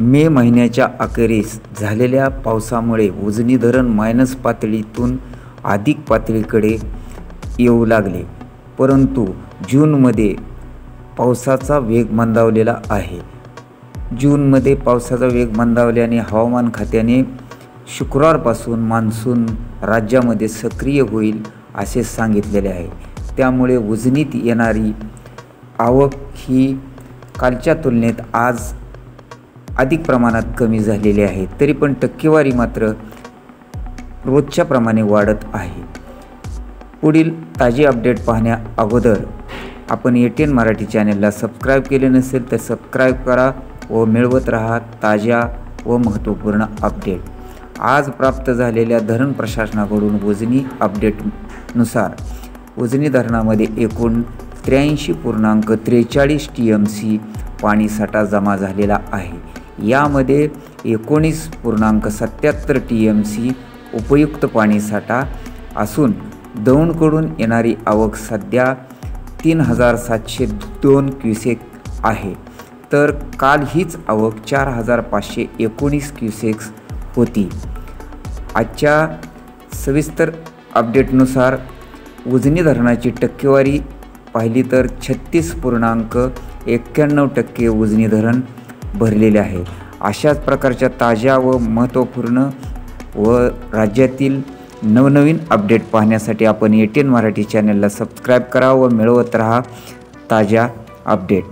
मे महिन्याच्या अखेरीस झालेल्या पावसामुळे उजनी धरण मायनस पातळीतून अधिक पातळीकडे येऊ लागले, परंतु जूनमध्ये पावसाचा वेग मंदावलेला आहे. जूनमध्ये पावसाचा वेग मंदावल्याने हवामान खात्याने शुक्रवारपासून मान्सून राज्यामध्ये सक्रिय होईल असे सांगितलेले आहे. त्यामुळे उजनीत येणारी आवक ही कालच्या तुलनेत आज अधिक प्रमाणात कमी झालेली आहे. तरी पण टक्केवारी मात्र रोजच्या प्रमाणे वाढत आहे. पुढील ताजी अपडेट पाहण्या अगोदर आपण ATN मराठी चॅनलला सबस्क्राईब केले नसेल तर सबस्क्राईब करा व मिळवत राहा ताज्या व महत्त्वपूर्ण अपडेट. आज प्राप्त झालेल्या धरण प्रशासनाकडून उजनी अपडेटनुसार उजनी धरणामध्ये एकूण 83.43 TMC पाणीसाठा जमा झालेला आहे. यामध्ये 19.77 TMC उपयुक्त पाणीसाठा असून दौंडकडून येणारी आवक सध्या 3702 क्युसेक आहे, तर काल हीच आवक 4519 क्युसेक्स होती. आजच्या सविस्तर अपडेटनुसार उजनी धरणाची टक्केवारी पाहिली तर 36.91% उजनी धरण भरलेले आहे. अशाच प्रकारच्या ताज्या व महत्त्वपूर्ण व राज्यातील नवनवीन अपडेट पाहण्यासाठी आपण ATN मराठी चॅनलला सबस्क्राईब करा व मिळवत राहा ताज्या अपडेट.